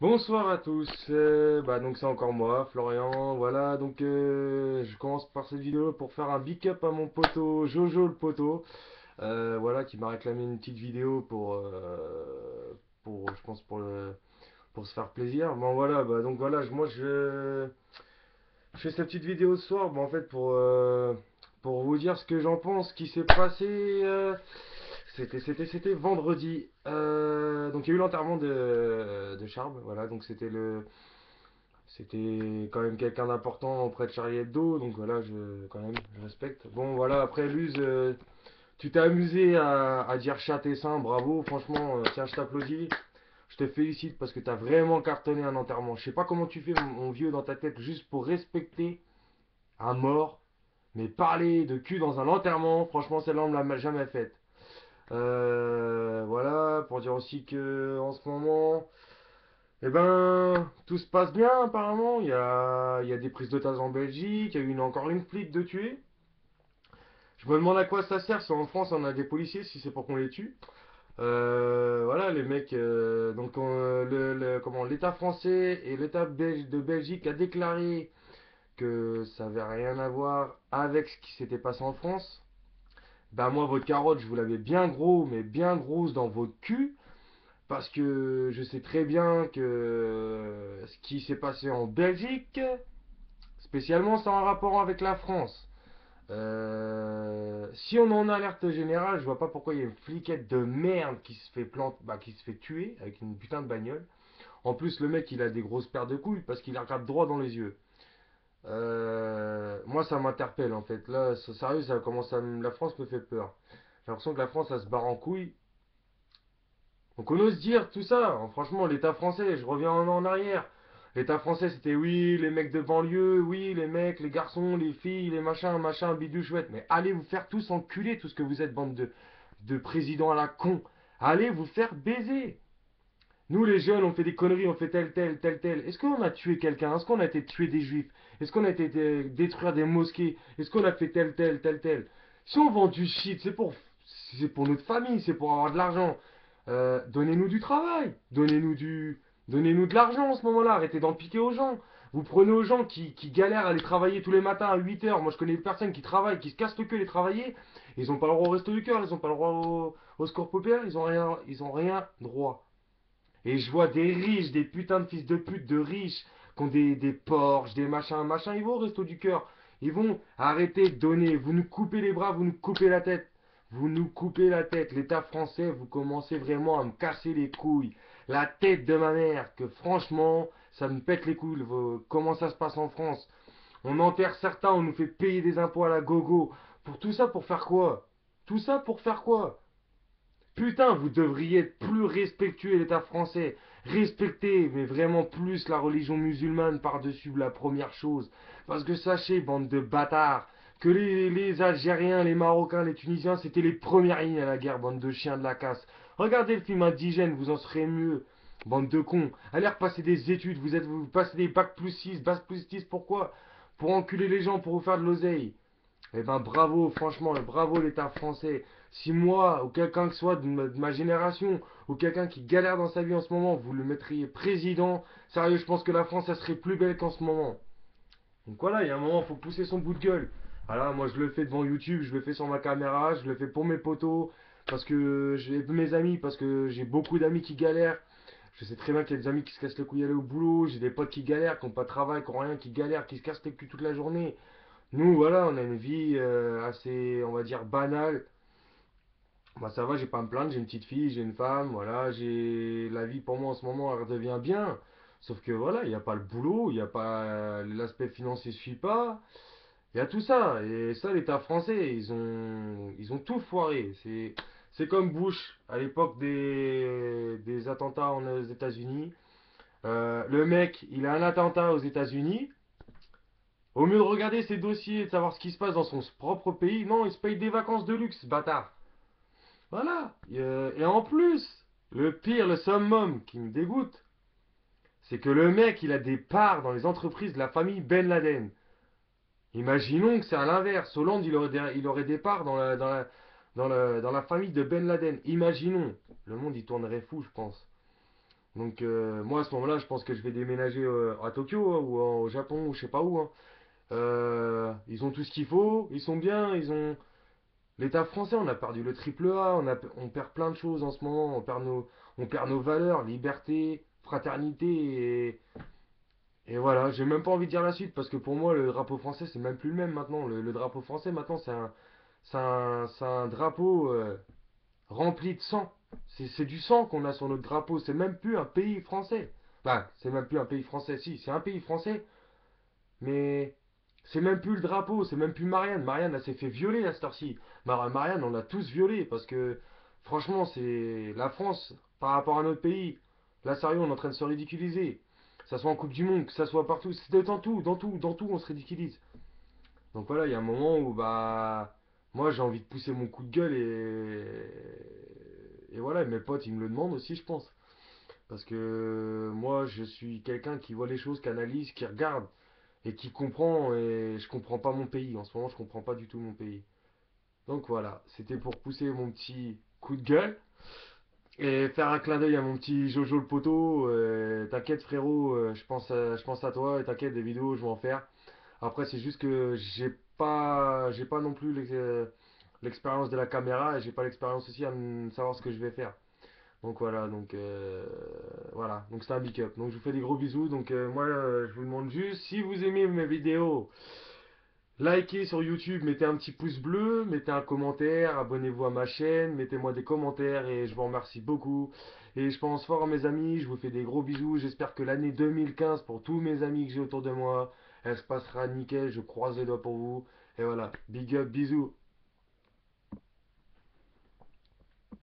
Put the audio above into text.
Bonsoir à tous, donc c'est encore moi, Florian, voilà, je commence par cette vidéo pour faire un big up à mon poteau, Jojo le poteau, voilà, qui m'a réclamé une petite vidéo je pense, pour se faire plaisir. Bon voilà, je fais cette petite vidéo ce soir, en fait, pour vous dire ce que j'en pense, ce qui s'est passé, c'était vendredi. Donc il y a eu l'enterrement de Charles, voilà, c'était quand même quelqu'un d'important auprès de Charlie Hebdo, donc voilà, quand même, je respecte. Bon, voilà, après Luz, tu t'es amusé à dire chat et saint, bravo, franchement, tiens, je t'applaudis. Je te félicite parce que t'as vraiment cartonné un enterrement. Je sais pas comment tu fais, mon vieux, dans ta tête, juste pour respecter un mort, mais parler de cul dans un enterrement, franchement, celle-là, on me l'a jamais faite. Voilà, pour dire aussi que en ce moment, tout se passe bien apparemment. Il y a des prises d'otages en Belgique, il y a eu encore une flic de tuer. Je me demande à quoi ça sert si en France on a des policiers, si c'est pour qu'on les tue. Voilà, les mecs. L'État français et l'État de Belgique a déclaré que ça avait rien à voir avec ce qui s'était passé en France. Bah moi, votre carotte, je vous l'avais bien gros, mais bien grosse dans votre cul. Parce que je sais très bien que ce qui s'est passé en Belgique, spécialement, c'est en rapport avec la France. Si on est en alerte générale, je vois pas pourquoi il y a une fliquette de merde qui se fait tuer avec une putain de bagnole. En plus, le mec, il a des grosses paires de couilles parce qu'il la regarde droit dans les yeux. Moi, ça m'interpelle en fait. Là, sérieux, la France me fait peur. J'ai l'impression que la France, elle se barre en couille. Donc on ose dire tout ça. Franchement, l'État français, je reviens en arrière. L'État français, c'était oui, les mecs de banlieue, oui, les mecs, les garçons, les filles, les machins, machins, bidou chouette. Mais allez vous faire tous enculer, tout ce que vous êtes, bande de présidents à la con. Allez vous faire baiser. Nous, les jeunes, on fait des conneries, on fait tel, tel, tel, tel. Est-ce qu'on a tué quelqu'un? Est-ce qu'on a été tuer des juifs? Est-ce qu'on a été détruire des mosquées? Est-ce qu'on a fait tel, tel, tel, tel? Si on vend du shit, c'est pour notre famille, c'est pour avoir de l'argent. Donnez-nous du travail, donnez-nous de l'argent en ce moment-là. Arrêtez d'en piquer aux gens. Vous prenez aux gens qui galèrent à aller travailler tous les matins à 8 heures. Moi, je connais des personnes qui travaillent, qui se cassent le cul à aller travailler. Ils n'ont pas le droit au resto du cœur, ils n'ont pas le droit au secours populaire, ils ont rien droit. Et je vois des riches, des putains de fils de pute de riches, qui ont des Porsche, des machins, machins, ils vont au resto du cœur. Ils vont arrêter de donner. Vous nous coupez les bras, vous nous coupez la tête. Vous nous coupez la tête. L'État français, vous commencez vraiment à me casser les couilles. La tête de ma mère, que franchement, ça me pète les couilles. Comment ça se passe en France? On enterre certains, on nous fait payer des impôts à la gogo. Pour tout ça, pour faire quoi? Tout ça pour faire quoi? Putain, vous devriez être plus respectueux, l'État français. Respectez, mais vraiment plus la religion musulmane par-dessus la première chose. Parce que sachez, bande de bâtards, que les Algériens, les Marocains, les Tunisiens, c'était les premières lignes à la guerre, bande de chiens de la casse. Regardez le film Indigène, vous en serez mieux. Bande de cons. Allez repasser des études, vous passez des bac plus 6, bac plus 10, pourquoi? Pour enculer les gens, pour vous faire de l'oseille. Eh ben bravo, franchement, bravo l'État français. Si moi, ou quelqu'un que ce soit de ma génération, ou quelqu'un qui galère dans sa vie en ce moment, vous le mettriez président, sérieux, je pense que la France, elle serait plus belle qu'en ce moment. Donc voilà, il y a un moment, il faut pousser son bout de gueule. Voilà, moi je le fais devant YouTube, je le fais sur ma caméra, je le fais pour mes potos, parce que j'ai mes amis, parce que j'ai beaucoup d'amis qui galèrent. Je sais très bien qu'il y a des amis qui se cassent les couilles à aller au boulot, j'ai des potes qui galèrent, qui n'ont pas de travail, qui n'ont rien, qui galèrent, qui se cassent les couilles toute la journée. Nous, voilà, on a une vie assez, on va dire, banale. Bah ça va, j'ai pas à me plaindre, j'ai une petite fille, j'ai une femme, voilà, j'ai la vie pour moi en ce moment, elle redevient bien. Sauf que voilà, il n'y a pas le boulot, il n'y a pas l'aspect financier suit pas. Il y a tout ça. Et ça, l'État français, ils ont tout foiré. C'est comme Bush à l'époque des attentats aux États-Unis. Le mec, il a un attentat aux États-Unis. Au mieux de regarder ses dossiers et de savoir ce qui se passe dans son propre pays, non, il se paye des vacances de luxe, bâtard. Voilà. Et en plus, le pire, le summum qui me dégoûte, c'est que le mec, il a des parts dans les entreprises de la famille Ben Laden. Imaginons que c'est à l'inverse. Hollande, il aurait des parts dans la famille de Ben Laden. Imaginons. Le monde, il tournerait fou, je pense. Donc moi à ce moment-là, je pense que je vais déménager à Tokyo hein, ou au Japon ou je sais pas où, hein. Ils ont tout ce qu'il faut, ils sont bien, ils ont l'État français, on a perdu le triple A, on perd plein de choses en ce moment, on perd nos valeurs, liberté, fraternité et voilà, j'ai même pas envie de dire la suite parce que pour moi le drapeau français c'est même plus le même maintenant. Le drapeau français maintenant c'est un drapeau rempli de sang. C'est du sang qu'on a sur notre drapeau, c'est même plus un pays français. Bah, c'est même plus un pays français, si, c'est un pays français, mais c'est même plus le drapeau, c'est même plus Marianne. Marianne, elle s'est fait violer à cette heure-ci. Marianne, on l'a tous violé parce que, franchement, c'est la France par rapport à notre pays. Là, sérieux, on est en train de se ridiculiser. Que ça soit en Coupe du Monde, que ça soit partout, c'est dans tout, on se ridiculise. Donc voilà, il y a un moment où, bah, moi, j'ai envie de pousser mon coup de gueule et voilà, mes potes, ils me le demandent aussi, je pense. Parce que moi, je suis quelqu'un qui voit les choses, qui analyse, qui regarde et qui comprend et je comprends pas mon pays. En ce moment, je comprends pas du tout mon pays. Donc voilà, c'était pour pousser mon petit coup de gueule et faire un clin d'œil à mon petit Jojo le poteau. T'inquiète frérot, je pense à toi et t'inquiète des vidéos, je vais en faire. Après, c'est juste que j'ai pas non plus l'expérience de la caméra et j'ai pas l'expérience aussi à savoir ce que je vais faire. Donc voilà, voilà, donc c'est un big up. Donc je vous fais des gros bisous. Donc moi, je vous demande juste si vous aimez mes vidéos. Likez sur YouTube, mettez un petit pouce bleu, mettez un commentaire, abonnez-vous à ma chaîne, mettez-moi des commentaires et je vous remercie beaucoup. Et je pense fort à mes amis, je vous fais des gros bisous. J'espère que l'année 2015, pour tous mes amis que j'ai autour de moi, elle se passera nickel. Je croise les doigts pour vous. Et voilà, big up, bisous.